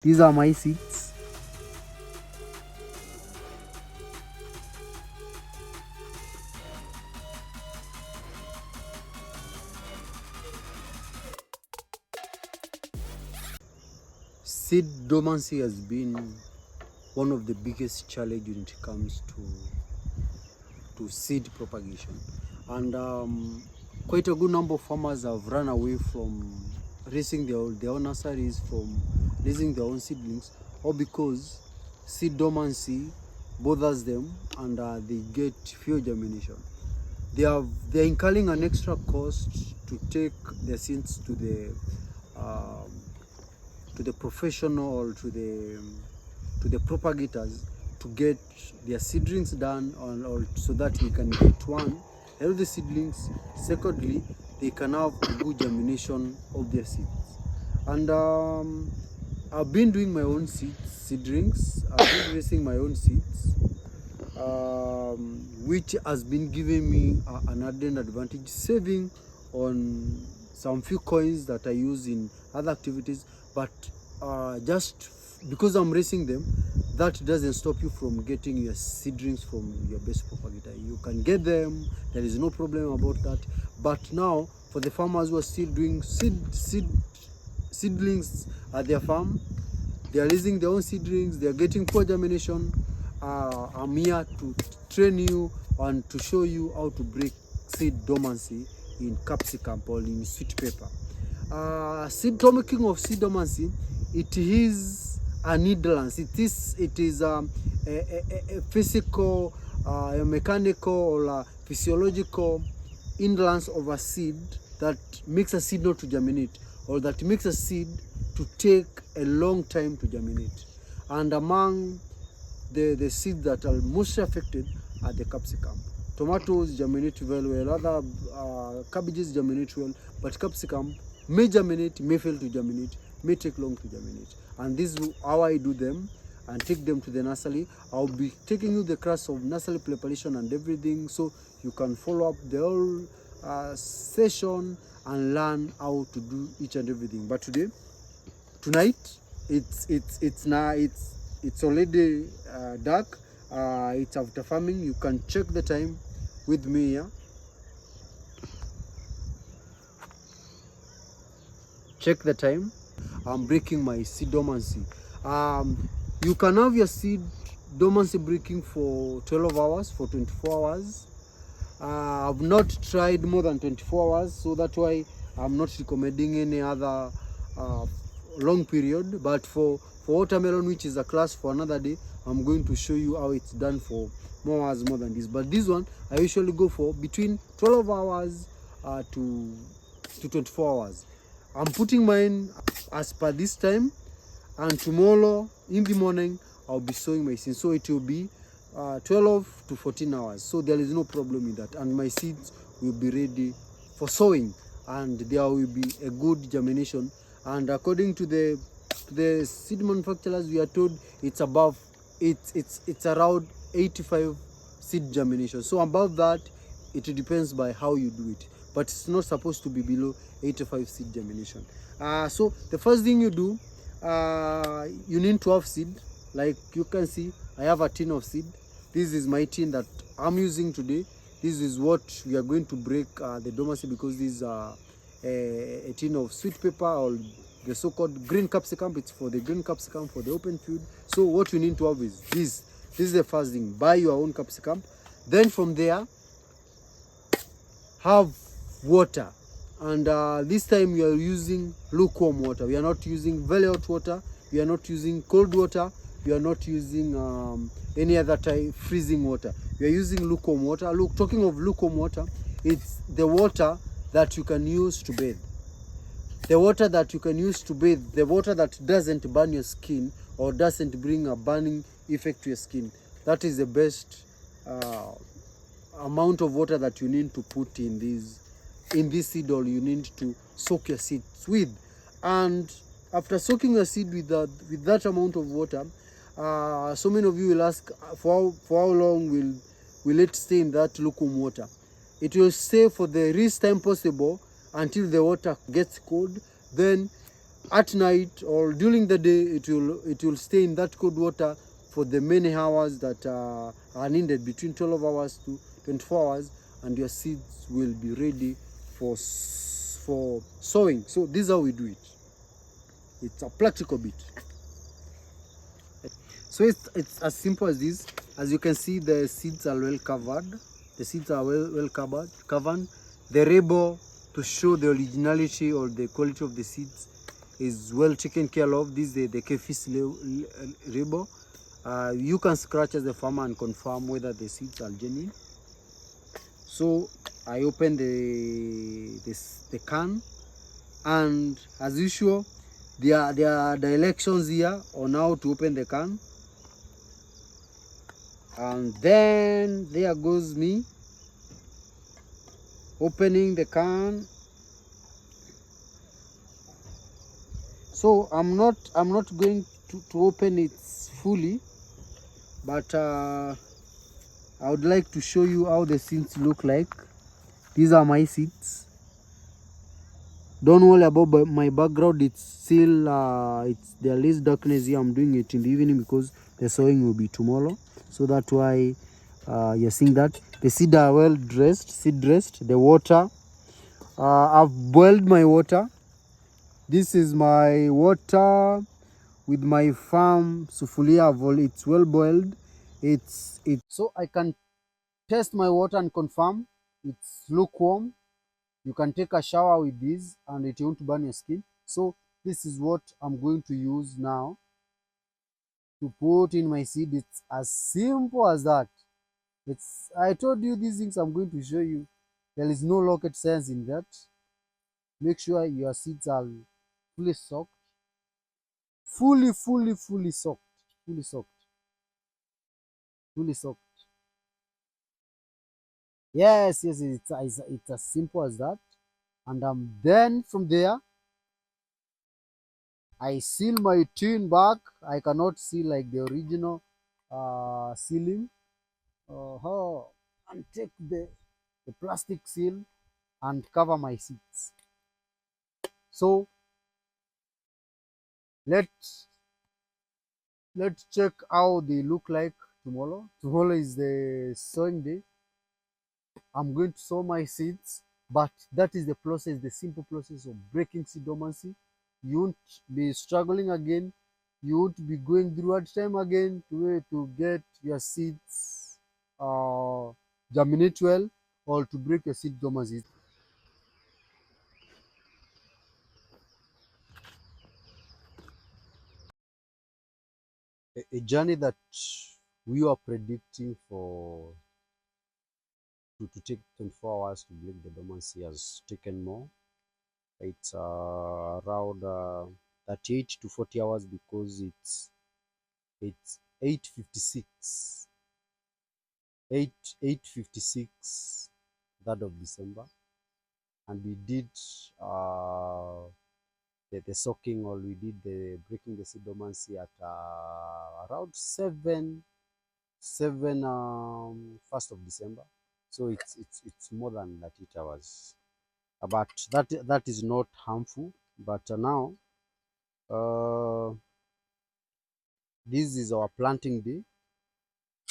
These are my seeds. Seed dormancy has been one of the biggest challenges when it comes to seed propagation, and quite a good number of farmers have run away from raising their own nurseries, from raising their own seedlings, or because seed dormancy bothers them and they get fewer germination. They're incurring an extra cost to take their seeds um, to the professional or to the propagators to get their seedlings done, or so that they can get one, healthy seedlings. Secondly, they can have a good germination of their seeds. And I've been doing my own seedlings. I've been raising my own seeds, which has been giving me an added advantage, saving on some few coins that I use in other activities. But just because I'm raising them, that doesn't stop you from getting your seedlings from your best propagator. You can get them, there is no problem about that. But now, for the farmers who are still doing seedlings at their farm, they are raising their own seedlings, they are getting poor germination. I'm here to train you and to show you how to break seed dormancy in capsicum or in sweet pepper. Talking of seed dormancy, it is an hindrance. It is a physical, a mechanical, or a physiological hindrance of a seed that makes a seed not to germinate, or that makes a seed to take a long time to germinate. And among the seeds that are most affected are the capsicum. Tomatoes germinate well, other cabbages germinate well, but capsicum may germinate, may fail to germinate, may take long to germinate. And this is how I do them and take them to the nursery. I'll be taking you the class of nursery preparation and everything, so you can follow up the whole session and learn how to do each and everything. But tonight, it's already dark. It's after farming. You can check the time with me here. Check the time. I'm breaking my seed dormancy. You can have your seed dormancy breaking for 12 hours, for 24 hours. I've not tried more than 24 hours, so that's why I'm not recommending any other long period. But for watermelon, which is a class for another day, I'm going to show you how it's done for more hours more than this. But this one, I usually go for between 12 hours to 24 hours. I'm putting mine as per this time, and tomorrow in the morning I'll be sowing my seeds, so it will be 12 to 14 hours, so there is no problem with that, and my seeds will be ready for sowing, and there will be a good germination. And according to the seed manufacturers, we are told it's around 85 seed germination. So above that, it depends by how you do it, but it's not supposed to be below 85 seed germination. So the first thing you do, you need to have seed. Like you can see, I have a tin of seed. This is my tin that I'm using today. This is what we are going to break the dormancy, because this is a tin of sweet pepper, or the so-called green capsicum. It's for the green capsicum for the open field. So what you need to have is this. This is the first thing. Buy your own capsicum. Then from there, have water. And this time we are using lukewarm water. We are not using very hot water. We are not using cold water. We are not using any other type freezing water. We are using lukewarm water. Look, talking of lukewarm water, it's the water that you can use to bathe. The water that you can use to bathe, the water that doesn't burn your skin or doesn't bring a burning effect to your skin. That is the best amount of water that you need to put in this seed, or you need to soak your seeds with. And after soaking your seed with that amount of water, so many of you will ask, for how long will it stay in that lukewarm water? It will stay for the least time possible until the water gets cold. Then at night or during the day, it will stay in that cold water for the many hours that are needed, between 12 hours to 24 hours, and your seeds will be ready for sowing. So this is how we do it. It's a practical bit. So it's as simple as this. As you can see, the seeds are well covered. The seeds are well covered. The label to show the originality or the quality of the seeds is well taken care of. This is the KFIS label. You can scratch as a farmer and confirm whether the seeds are genuine. So I open the can, and as usual, there are directions here on how to open the can. And then there goes me opening the can. So I'm not going to open it fully, but I would like to show you how the seeds look like. These are my seeds. Don't worry about my background. It's still it's there is darkness here. I'm doing it in the evening because the sowing will be tomorrow. So that's why you're seeing that the seed are well dressed, seed dressed. The water, I've boiled my water. This is my water with my farm sufuria. It's well boiled. It's so I can test my water and confirm it's lukewarm. You can take a shower with this and it won't burn your skin. So this is what I'm going to use now to put in my seed. It's as simple as that. I told you these things I'm going to show you. There is no rocket science in that. Make sure your seeds are fully soaked. Fully soaked. Fully soaked. Fully soaked. Yes, it's as simple as that. And then from there, I seal my tin back. I cannot seal like the original sealing. And take the plastic seal and cover my seeds. So let's check how they look like tomorrow. Tomorrow is the sowing day. I'm going to sow my seeds, but that is the process, the simple process of breaking seed dormancy. You won't be struggling again. You won't be going through hard time again to get your seeds germinate well, or to break your seed dormancy. A journey that we are predicting for to take 24 hours to break the dormancy has taken more. It's around 38 to 40 hours because it's 8:56, 8:56, that of December, and we did the soaking, or we did the breaking the seed dormancy at around 1st of December. So it's more than 8 hours, but that is not harmful. But now uh, this is our planting day.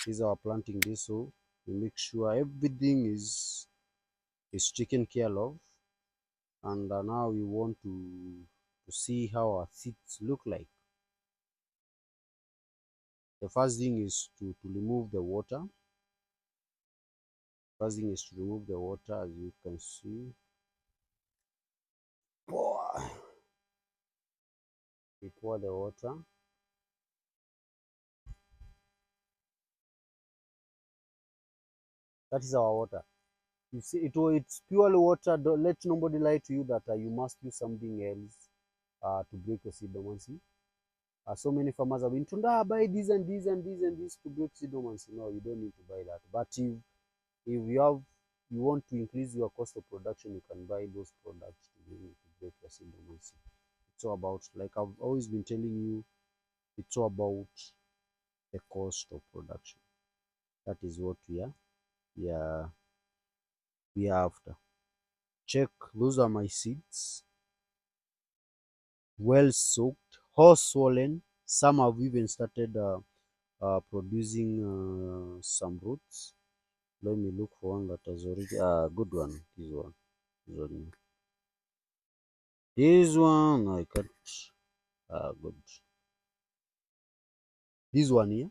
This is our planting day, so we make sure everything is taken care of. And now we want to see how our seeds look like. The first thing is to remove the water. First thing is to remove the water. As you can see, we pour the water. That is our water. You see, it's purely water. Don't let nobody lie to you that you must use something else to break your seed dormancy. So many farmers have been told, buy this and this and this and this to break seed dormancy. No, you don't need to buy that. But if you want to increase your cost of production, you can buy those products to break your seed dormancy. It's all about, like I've always been telling you, it's all about the cost of production. That is what yeah, we are after. Check, those are my seeds. well soaked or swollen. Some have even started producing some roots. Let me look for one that has already good one. This one. This one I can't. Good. This one here,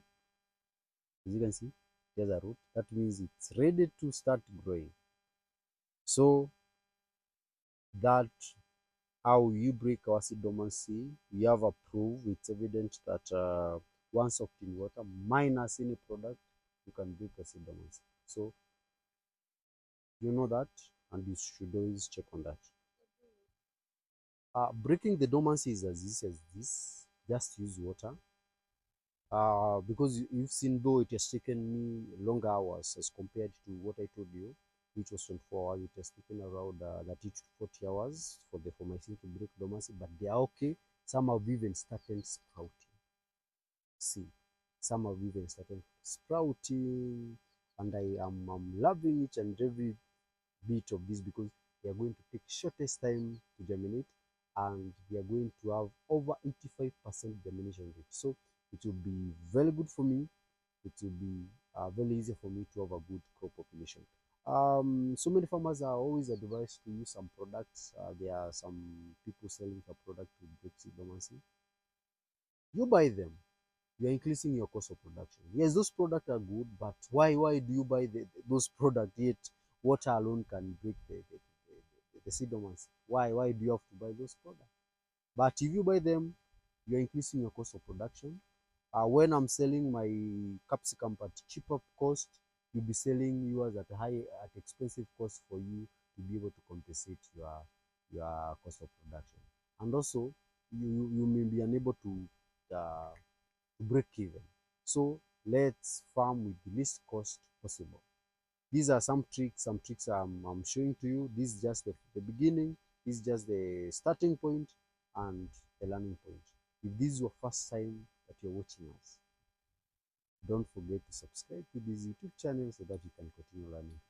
as you can see, there's a root. That means it's ready to start growing. So that how you break our seed dormancy. We have a proof. It's evident that once soaked in water, minus any product, you can break a seed dormancy. So you know that, and you should always check on that. Breaking the dormancy is as easy as this. Just use water. Because you've seen, though it has taken me longer hours as compared to what I told you, which was 24 hours, it has taken around 30 to 40 hours for my seed to break dormancy, but they are okay. Some have even started sprouting. See, some have even started sprouting, and I'm loving each and every bit of this because they are going to take shortest time to germinate, and they are going to have over 85% germination rate. So it will be very good for me. It will be very easy for me to have a good crop population. So many farmers are always advised to use some products. There are some people selling a product to break seed dormancy. You buy them, you're increasing your cost of production. Yes, those products are good, but why do you buy those products yet water alone can break the seed dormancy? Why do you have to buy those products? But if you buy them, you're increasing your cost of production. When I'm selling my capsicum at cheaper cost, you'll be selling yours at expensive cost for you to be able to compensate your cost of production. And also, you may be unable uh, to break even. So let's farm with the least cost possible. These are some tricks I'm showing to you. This is just the beginning. This is just the starting point and the learning point. If this is your first time that you're watching us, don't forget to subscribe to this YouTube channel so that you can continue learning.